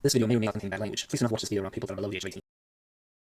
This video may or may not contain bad language. Please do not watch this video around people that are below the age of 18.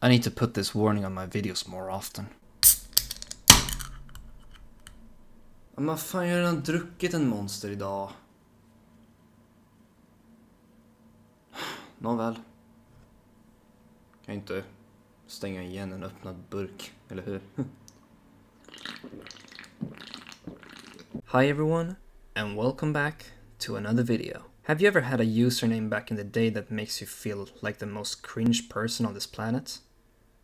I need to put this warning on my videos more often. Men vad fan, jag har redan druckit en monster idag. Nåväl. Kan inte stänga igen en öppnad burk, eller hur? Hi everyone, and welcome back to another video. Have you ever had a username back in the day that makes you feel like the most cringe person on this planet?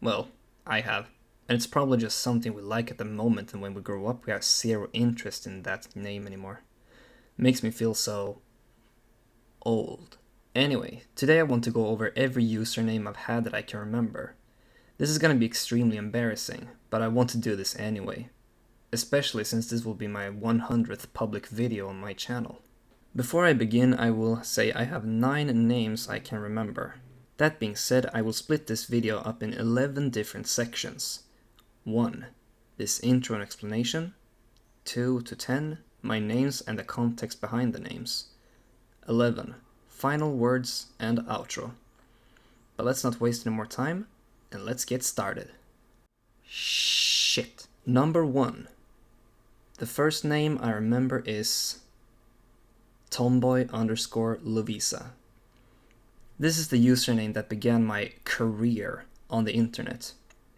Well, I have. And it's probably just something we like at the moment, and when we grow up we have zero interest in that name anymore. Makes me feel so old. Anyway, today I want to go over every username I've had that I can remember. This is gonna be extremely embarrassing, but I want to do this anyway. Especially since this will be my 100th public video on my channel. Before I begin, I will say I have 9 names I can remember. That being said, I will split this video up in 11 different sections. 1. This intro and explanation. 2 to 10. My names and the context behind the names. 11. Final words and outro. But let's not waste any more time, and let's get started. Shit. Number 1. The first name I remember is Tomboy_Lovisa. This is the username that began my career on the internet.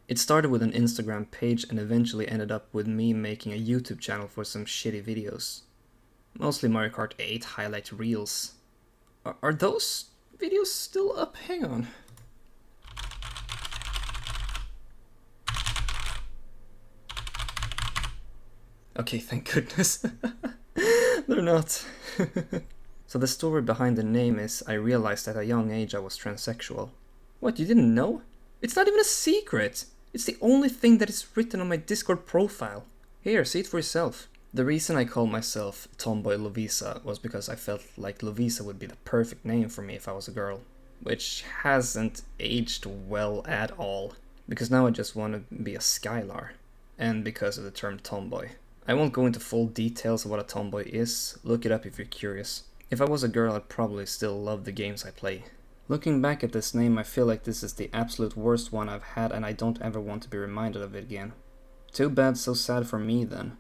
It started with an Instagram page and eventually ended up with me making a YouTube channel for some shitty videos. Mostly Mario Kart 8 highlight reels. Are those videos still up? Hang on. Okay, thank goodness. They're not. So the story behind the name is I realized at a young age I was transsexual. What, you didn't know? It's not even a secret! It's the only thing that is written on my Discord profile. Here, see it for yourself. The reason I called myself Tomboy Lovisa was because I felt like Lovisa would be the perfect name for me if I was a girl. Which hasn't aged well at all. Because now I just want to be a Skylar. And because of the term tomboy. I won't go into full details of what a tomboy is, look it up if you're curious. If I was a girl, I'd probably still love the games I play. Looking back at this name, I feel like this is the absolute worst one I've had, and I don't ever want to be reminded of it again. Too bad, so sad for me then.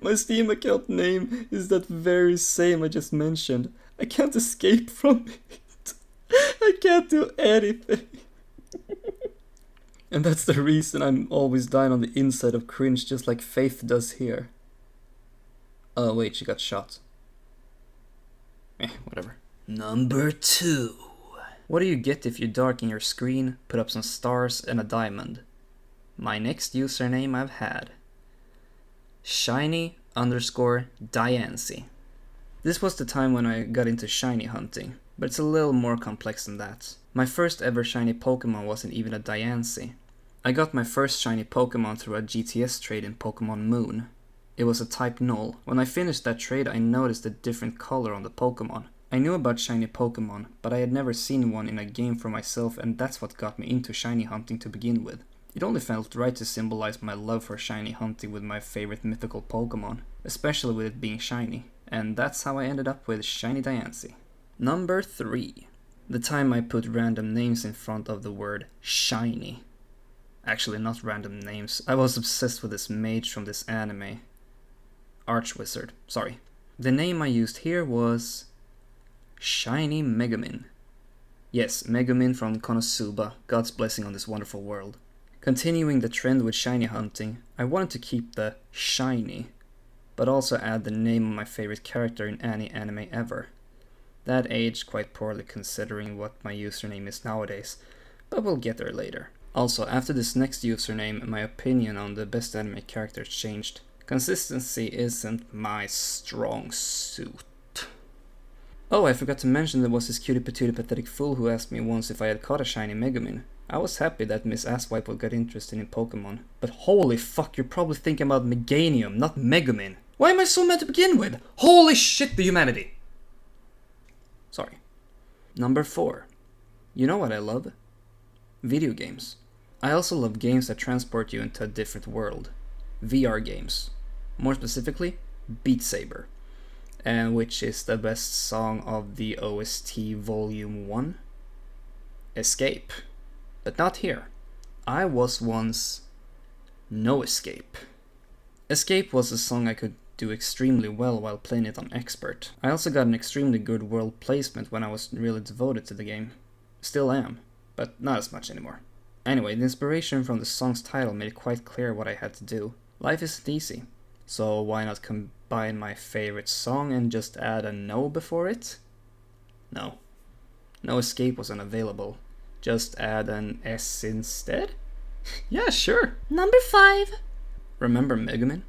My Steam account name is that very same I just mentioned. I can't escape from it. I can't do anything. And that's the reason I'm always dying on the inside of cringe, just like Faith does here. Oh wait, she got shot. Whatever. Number 2. What do you get if you darken your screen, put up some stars and a diamond? My next username I've had. Shiny_Diancy. This was the time when I got into shiny hunting, but it's a little more complex than that. My first ever shiny Pokemon wasn't even a Diancie. I got my first shiny Pokemon through a GTS trade in Pokemon Moon. It was a type null. When I finished that trade, I noticed a different color on the Pokemon. I knew about shiny Pokemon, but I had never seen one in a game for myself, and that's what got me into shiny hunting to begin with. It only felt right to symbolize my love for shiny hunting with my favorite mythical Pokemon, especially with it being shiny. And that's how I ended up with Shiny Diancie. Number 3. The time I put random names in front of the word shiny. Actually, not random names. I was obsessed with this mage from this anime. Archwizard, sorry. The name I used here was Shiny Megumin. Yes, Megumin from Konosuba, God's blessing on this wonderful world. Continuing the trend with shiny hunting, I wanted to keep the shiny, but also add the name of my favorite character in any anime ever. That aged quite poorly considering what my username is nowadays, but we'll get there later. Also, after this next username, my opinion on the best anime characters changed. Consistency isn't my strong suit. Oh, I forgot to mention there was this cutie patootie pathetic fool who asked me once if I had caught a shiny Megumin. I was happy that Miss Asswipe got interested in Pokemon. But holy fuck, you're probably thinking about Meganium, not Megumin. Why am I so mad to begin with? Holy shit, the humanity! Sorry. Number 4. You know what I love? Video games. I also love games that transport you into a different world. VR games. More specifically, Beat Saber. and which is the best song of the OST Volume 1? Escape. But not here. I was once No Escape. Escape was a song I could do extremely well while playing it on Expert. I also got an extremely good world placement when I was really devoted to the game. Still am, but not as much anymore. Anyway, the inspiration from the song's title made it quite clear what I had to do. Life isn't easy, so why not combine my favorite song and just add a no before it? No. No Escape was unavailable. Just add an S instead? Yeah, sure. Number 5. Remember Megumin?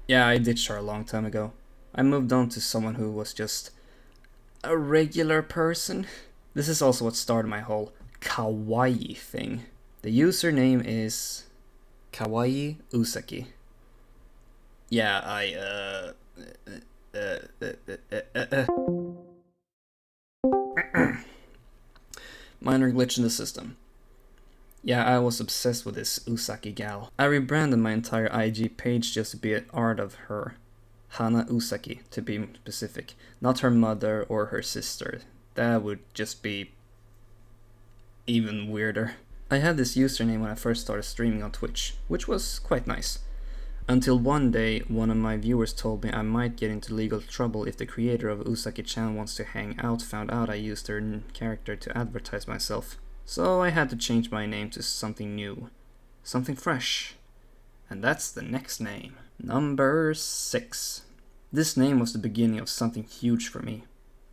Yeah, I ditched her a long time ago. I moved on to someone who was just a regular person. This is also what started my whole kawaii thing. The username is Kawaii Usaki. Yeah, minor glitch in the system. Yeah, I was obsessed with this Usaki gal. I rebranded my entire IG page just to be an art of her. Hana Usaki, to be specific. Not her mother or her sister. That would just be even weirder. I had this username when I first started streaming on Twitch, which was quite nice. Until one day, one of my viewers told me I might get into legal trouble if the creator of Usaki-chan Wants to Hang Out found out I used her character to advertise myself. So I had to change my name to something new. Something fresh. And that's the next name. Number 6. This name was the beginning of something huge for me.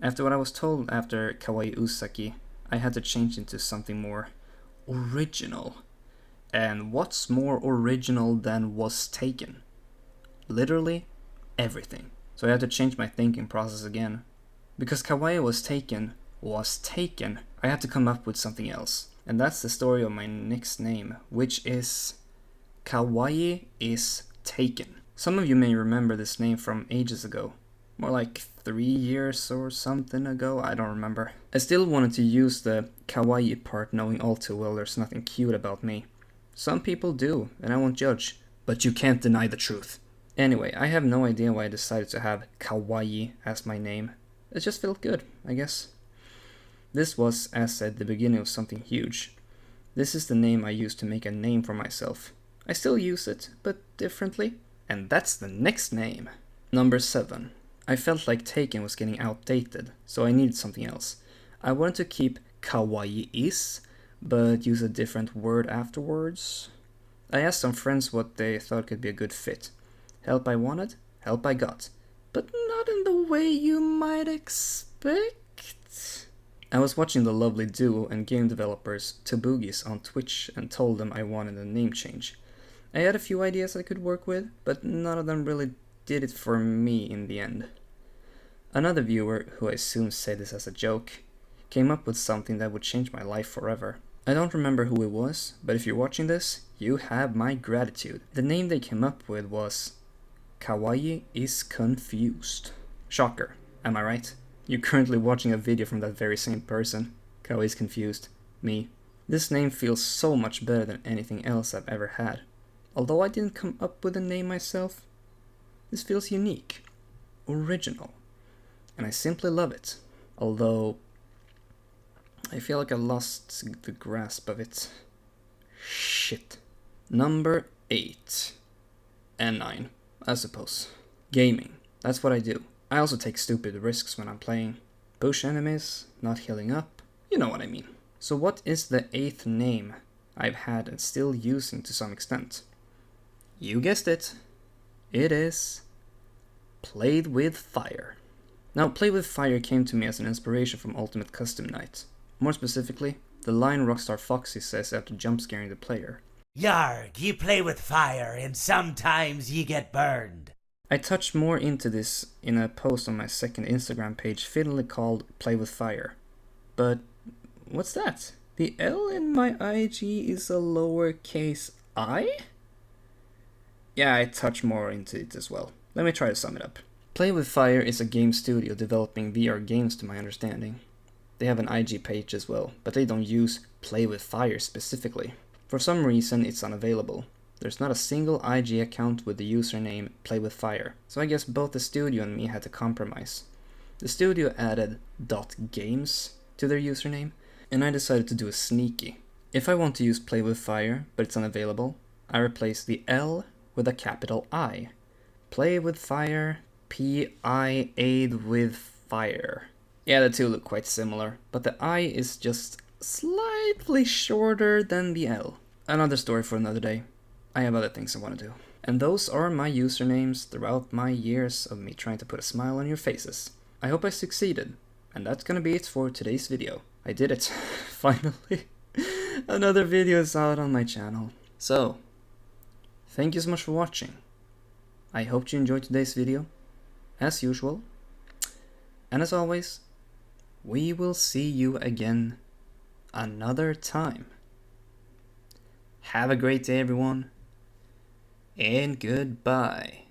After what I was told after Kawaii Usaki, I had to change into something more original. And what's more original than was taken? Literally everything. So I had to change my thinking process again. Because Kawaii was taken, I had to come up with something else. And that's the story of my next name, which is Kawaii is Taken. Some of you may remember this name from ages ago. More like 3 years or something ago, I don't remember. I still wanted to use the kawaii part, knowing all too well there's nothing cute about me. Some people do, and I won't judge, but you can't deny the truth. Anyway, I have no idea why I decided to have kawaii as my name. It just felt good, I guess. This was, as said, the beginning of something huge. This is the name I used to make a name for myself. I still use it, but differently. And that's the next name. Number 7. I felt like Taken was getting outdated, so I needed something else. I wanted to keep kawaii is, but use a different word afterwards. I asked some friends what they thought could be a good fit. Help I wanted, help I got. But not in the way you might expect. I was watching the lovely duo and game developers Tobugis on Twitch and told them I wanted a name change. I had a few ideas I could work with, but none of them really did it for me in the end. Another viewer, who I assume said this as a joke, came up with something that would change my life forever. I don't remember who it was, but if you're watching this, you have my gratitude. The name they came up with was Kawaii is Confused. Shocker, am I right? You're currently watching a video from that very same person. Kawaii is Confused. Me. This name feels so much better than anything else I've ever had. Although I didn't come up with a name myself, this feels unique, original, and I simply love it. Although I feel like I lost the grasp of it. Shit. Number 8. And 9, I suppose. Gaming. That's what I do. I also take stupid risks when I'm playing. Push enemies, not healing up. You know what I mean. So what is the 8th name I've had and still using to some extent? You guessed it. It is Played with Fire. Now, Play with Fire came to me as an inspiration from Ultimate Custom Night. More specifically, the line Rockstar Foxy says after jump-scaring the player. Yarg, ye play with fire, and sometimes ye get burned. I touched more into this in a post on my second Instagram page, fittingly called Play with Fire. But what's that? The L in my IG is a lowercase I? Yeah, I touch more into it as well. Let me try to sum it up. Play with Fire is a game studio developing VR games to my understanding. They have an IG page as well, but they don't use Play with Fire specifically. For some reason, it's unavailable. There's not a single IG account with the username Play with Fire, so I guess both the studio and me had to compromise. The studio added .games to their username, and I decided to do a sneaky. If I want to use Play with Fire, but it's unavailable, I replace the L with a capital I. Play with Fire, P-I aid with fire. Yeah, the two look quite similar, but the I is just slightly shorter than the L. Another story for another day. I have other things I want to do. And those are my usernames throughout my years of me trying to put a smile on your faces. I hope I succeeded, and that's gonna be it for today's video. I did it, finally. Another video is out on my channel. So, thank you so much for watching. I hope you enjoyed today's video, as usual. And as always, we will see you again another time. Have a great day, everyone, and goodbye.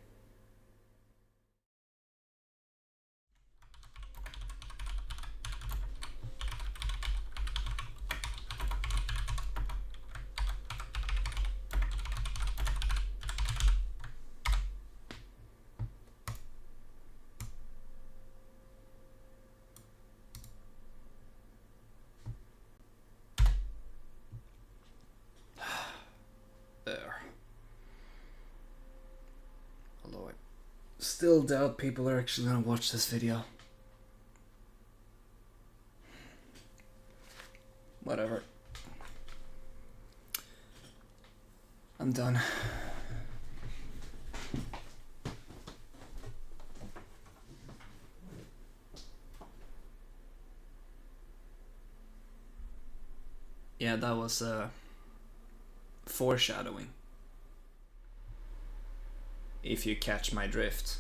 There. Although I still doubt people are actually gonna watch this video. Whatever. I'm done. Yeah, that was foreshadowing. If you catch my drift.